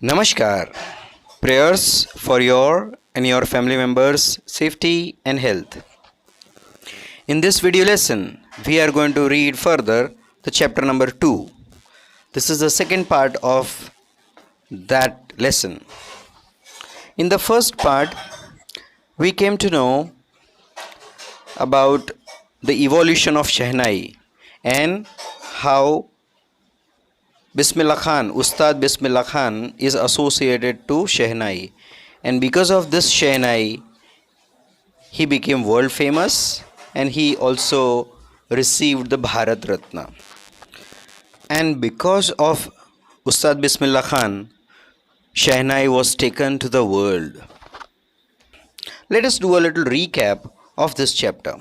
Namaskar. Prayers for your and your family members' safety and health. In this video lesson, we are going to read further the chapter number 2. This is the second part of that lesson. In the first part, we came to know about the evolution of Shehnai and how Bismillah Khan, Ustad Bismillah Khan is associated to Shehnai, and because of this Shehnai he became world famous and he also received the Bharat Ratna. And because of Ustad Bismillah Khan, Shehnai was taken to the world. Let us do a little recap of this chapter.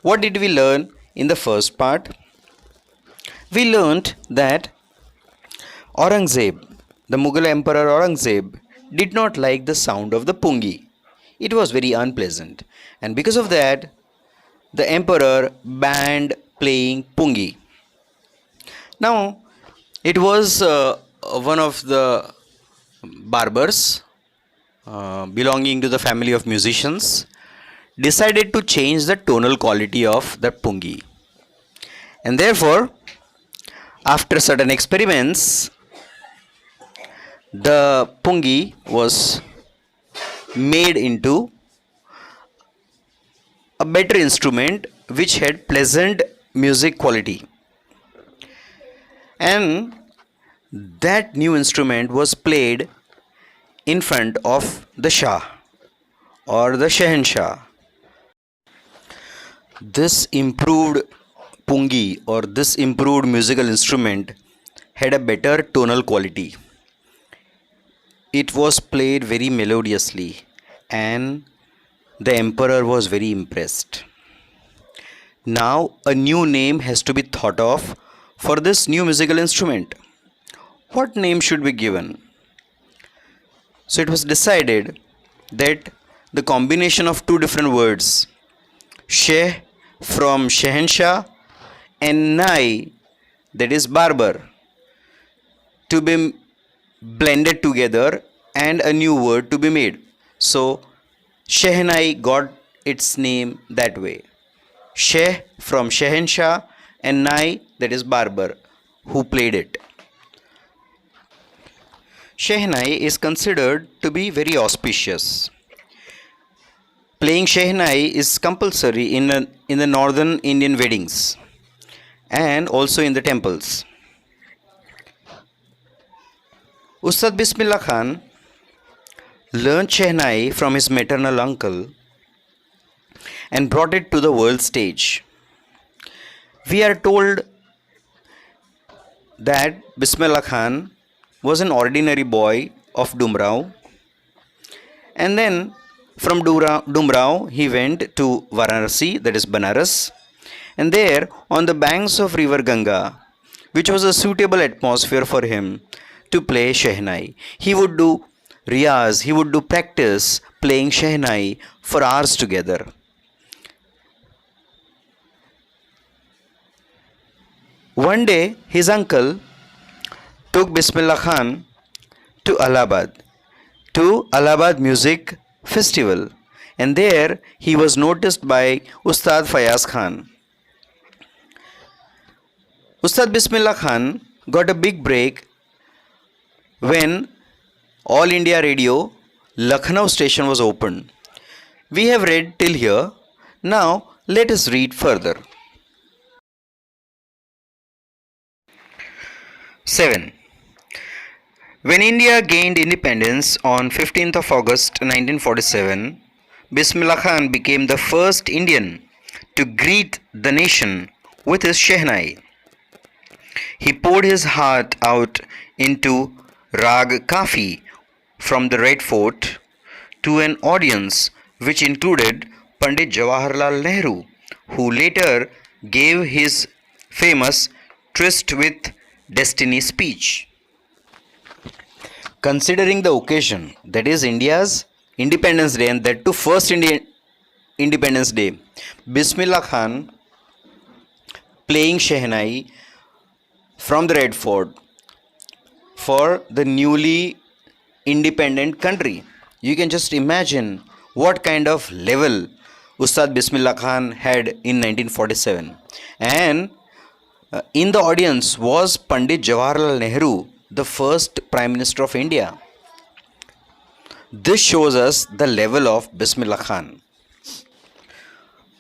What did we learn in the first part? We learned that Aurangzeb, the Mughal Emperor Aurangzeb, did not like the sound of the pungi. It was very unpleasant, and because of that, the emperor banned playing pungi. Now, it was one of the barbers belonging to the family of musicians decided to change the tonal quality of the pungi, and therefore, after certain experiments, the pungi was made into a better instrument which had pleasant music quality, and that new instrument was played in front of the Shah or the Shahenshah. This improved pungi or this improved musical instrument had a better tonal quality. It was played very melodiously and the emperor was very impressed. Now a new name has to be thought of for this new musical instrument. What name should be given? So it was decided that the combination of two different words, Sheh from Shahenshah and Nai, that is barber, to be blended together and a new word to be made. So Shehnai got its name that way. Sheh from Shahenshah and Nai, that is barber, who played it. Shehnai is considered to be very auspicious. Playing Shehnai is compulsory in the northern Indian weddings and also in the temples. Ustad Bismillah Khan learned Shehnai from his maternal uncle and brought it to the world stage. We are told that Bismillah Khan was an ordinary boy of Dumrao, and then from Dumrao he went to Varanasi, that is Banaras, and there on the banks of river Ganga, which was a suitable atmosphere for him to play Shehnai, he would do riyaz, he would do practice playing Shehnai for hours together. One day his uncle took Bismillah Khan to Allahabad Music Festival, and there he was noticed by Ustad Fayaz Khan. Ustad Bismillah Khan got a big break when All India Radio Lucknow station was opened. We have read till here. Now let us read further. 7. When India gained independence on 15th of August 1947, Bismillah Khan became the first Indian to greet the nation with his Shehnai. He poured his heart out into Rag Kafi from the Red Fort to an audience which included Pandit Jawaharlal Nehru, who later gave his famous Tryst with Destiny speech. Considering the occasion, that is India's Independence Day, and that too first Indian Independence Day, Bismillah Khan playing Shehnai from the Red Fort for the newly independent country. You can just imagine what kind of level Ustad Bismillah Khan had in 1947. And in the audience was Pandit Jawaharlal Nehru, the first Prime Minister of India. This shows us the level of Bismillah Khan.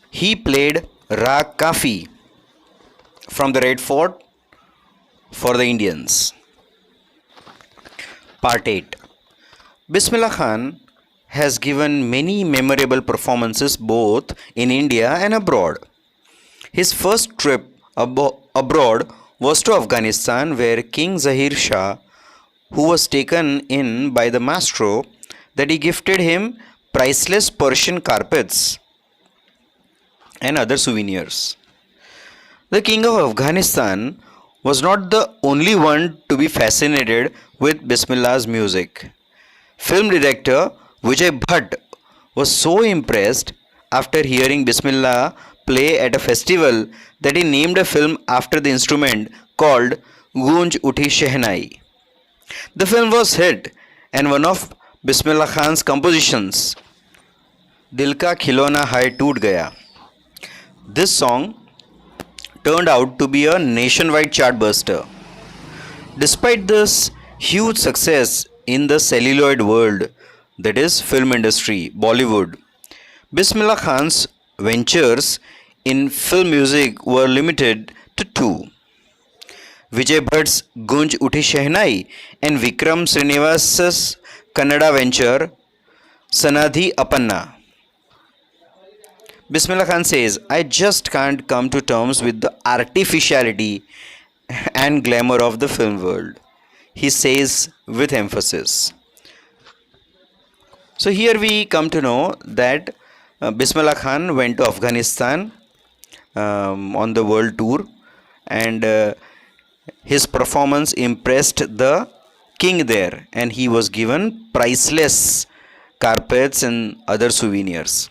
He played Rag Kafi from the Red Fort for the Indians. Part 8. Bismillah Khan has given many memorable performances both in India and abroad. His first trip abroad was to Afghanistan, where King Zahir Shah, who was taken in by the maestro, that he gifted him priceless Persian carpets and other souvenirs. The King of Afghanistan was not the only one to be fascinated with Bismillah's music. Film director Vijay Bhatt was so impressed after hearing Bismillah play at a festival that he named a film after the instrument called Gunj Uthi Shehnai. The film was hit, and one of Bismillah Khan's compositions, Dil Ka Khilona Hai Toot Gaya. This song turned out to be a nationwide chartbuster. Despite this huge success in the celluloid world, that is film industry, Bollywood, Bismillah Khan's ventures in film music were limited to two: Vijay Bhatt's Gunj Uthi Shehnai and Vikram Srinivasa's Kannada venture Sanadhi Apanna. Bismillah Khan says, "I just can't come to terms with the artificiality and glamour of the film world," he says with emphasis. So here we come to know that Bismillah Khan went to Afghanistan on the world tour, and his performance impressed the king there, and he was given priceless carpets and other souvenirs.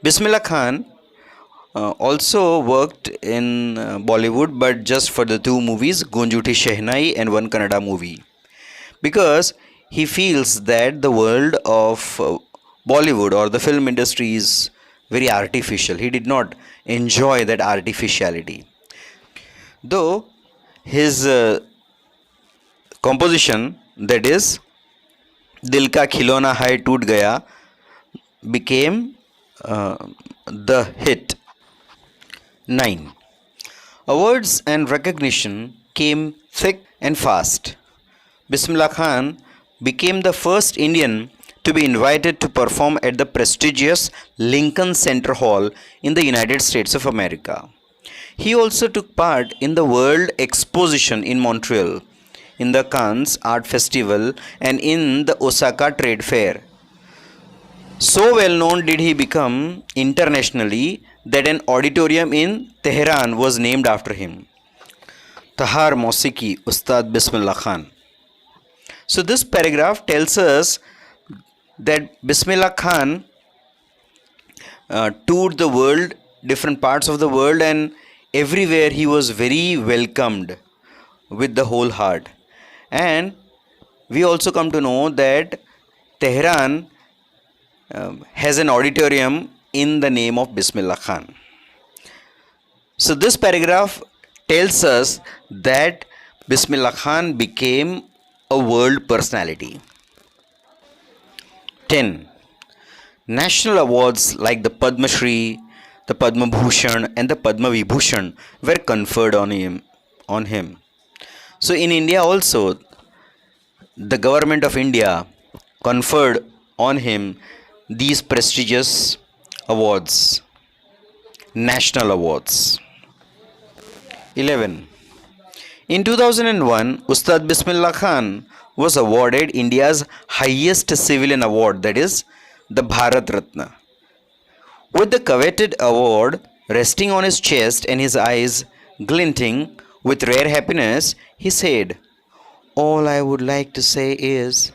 Bismillah Khan also worked in Bollywood, but just for the two movies, Gunj Uthi Shehnai and one Kannada movie, because he feels that the world of Bollywood or the film industry is very artificial. He did not enjoy that artificiality. Though his composition, that is Dil Ka Khilona Hai Toot Gaya, became the hit. 9. Awards and recognition came thick and fast. Bismillah Khan became the first Indian to be invited to perform at the prestigious Lincoln Center Hall in the United States of America. He also took part in the World Exposition in Montreal, in the Cannes Art Festival, and in the Osaka Trade Fair. So well known did he become internationally that an auditorium in Tehran was named after him. Tahar Mosiki Ustad Bismillah Khan. So this paragraph tells us that Bismillah Khan toured the world, different parts of the world, and everywhere he was very welcomed with the whole heart. And we also come to know that Tehran has an auditorium in the name of Bismillah Khan. So this paragraph tells us that Bismillah Khan became a world personality. 10. National awards like the Padma Shri, the Padma Bhushan and the Padma Vibhushan were conferred on him. So in India also, the government of India conferred on him these prestigious awards, national awards. 11. In 2001, Ustad Bismillah Khan was awarded India's highest civilian award, that is, the Bharat Ratna. With the coveted award resting on his chest and his eyes glinting with rare happiness, he said, "All I would like to say is,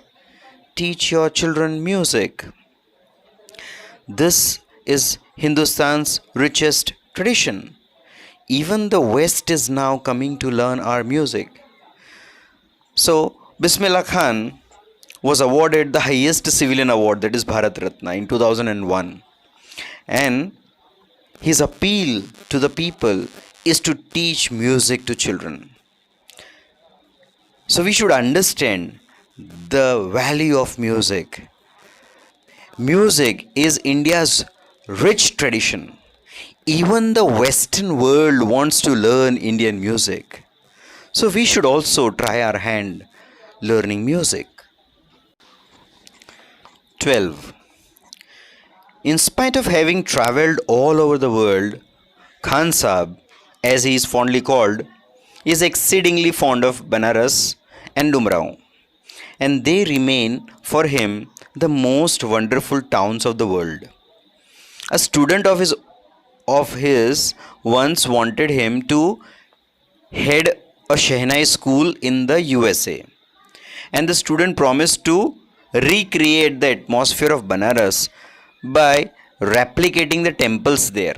teach your children music. This is Hindustan's richest tradition. Even the West is now coming to learn our music. So, Bismillah Khan was awarded the highest civilian award, that is Bharat Ratna, in 2001. And his appeal to the people is to teach music to children. So, we should understand the value of music. Music is India's rich tradition. Even the Western world wants to learn Indian music. So we should also try our hand learning music. 12. In spite of having traveled all over the world, Khan Sahib, as he is fondly called, is exceedingly fond of Banaras and Dumrao, and they remain for him the most wonderful towns of the world. A student of his once wanted him to head a Shehnai school in the USA, and the student promised to recreate the atmosphere of Banaras by replicating the temples there.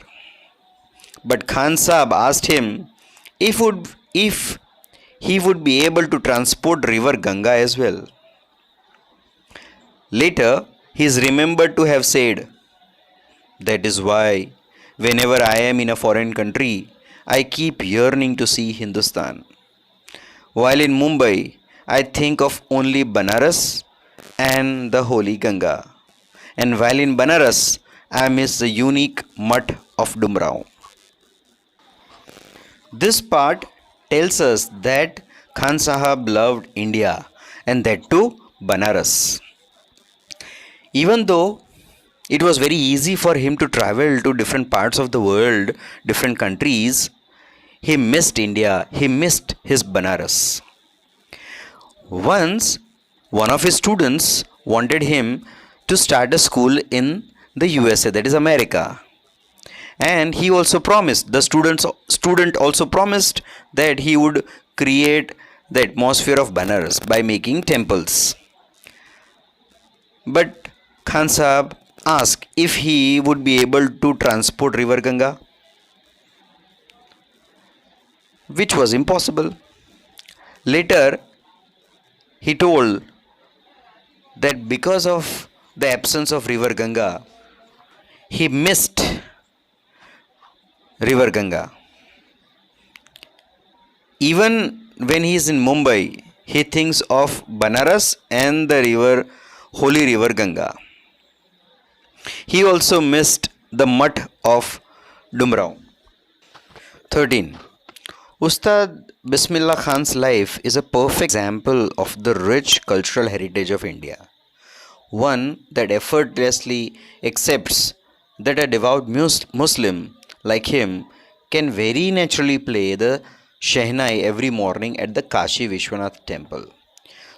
But Khan Sahib asked him if he would be able to transport river Ganga as well. Later, he is remembered to have said, "That is why, whenever I am in a foreign country, I keep yearning to see Hindustan. While in Mumbai, I think of only Banaras and the holy Ganga. And while in Banaras, I miss the unique mutt of Dumrao." This part tells us that Khan Sahab loved India, and that too Banaras. Even though it was very easy for him to travel to different parts of the world, different countries, he missed India, he missed his Banaras. Once, one of his students wanted him to start a school in the USA, that is America. And he also promised, the student also promised that he would create the atmosphere of Banaras by making temples. But Khan Sahib asked if he would be able to transport river Ganga, which was impossible. Later, he told that because of the absence of river Ganga, he missed river Ganga. Even when he is in Mumbai, he thinks of Banaras and the holy river Ganga. He also missed the mutt of Dumrao. 13. Ustad Bismillah Khan's life is a perfect example of the rich cultural heritage of India, one that effortlessly accepts that a devout Muslim like him can very naturally play the Shehnai every morning at the Kashi Vishwanath temple.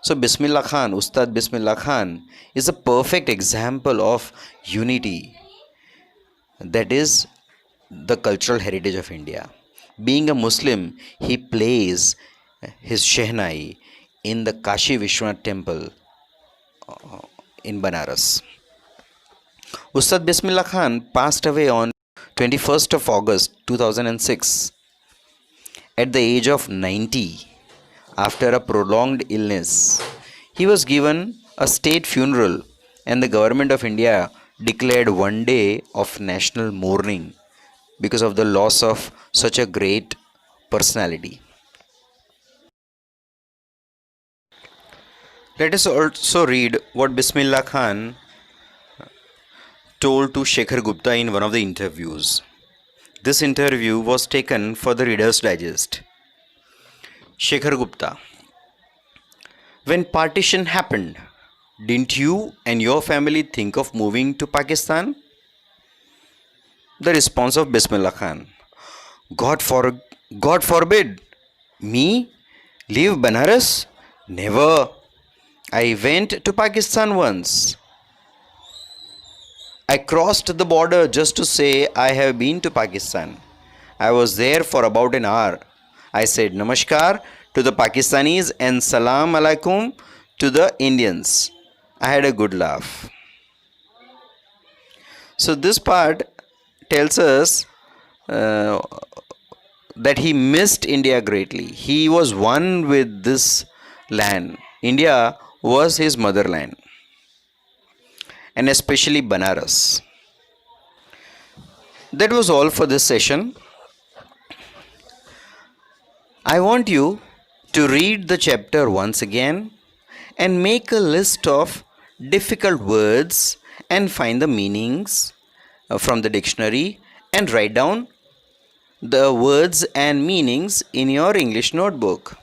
So Bismillah Khan, Ustad Bismillah Khan, is a perfect example of unity, that is the cultural heritage of India. Being a Muslim, he plays his Shehnai in the Kashi Vishwanath temple in Banaras. Ustad Bismillah Khan passed away on 21st of August 2006 at the age of 90 after a prolonged illness. He was given a state funeral, and the government of India declared one day of national mourning because of the loss of such a great personality. Let us also read what Bismillah Khan told to Shekhar Gupta in one of the interviews. This interview was taken for the Reader's Digest. Shekhar Gupta: when partition happened, didn't you and your family think of moving to Pakistan? The response of Bismillah Khan: God forbid! Me? Leave Banaras? Never! I went to Pakistan once. I crossed the border just to say I have been to Pakistan. I was there for about an hour. I said Namaskar to the Pakistanis and Salam Alaikum to the Indians. I had a good laugh. So this part tells us that he missed India greatly. He was one with this land. India was his motherland, and especially Banaras. That was all for this session. I want you to read the chapter once again and make a list of difficult words and find the meanings from the dictionary and write down the words and meanings in your English notebook.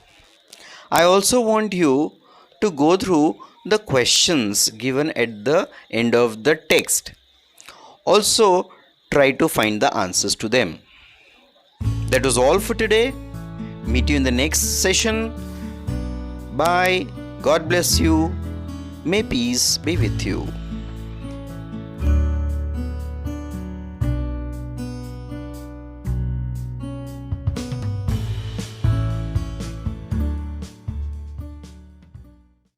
I also want you to go through the questions given at the end of the text. Also, try to find the answers to them. That was all for today. Meet you in the next session. Bye. God bless you. May peace be with you.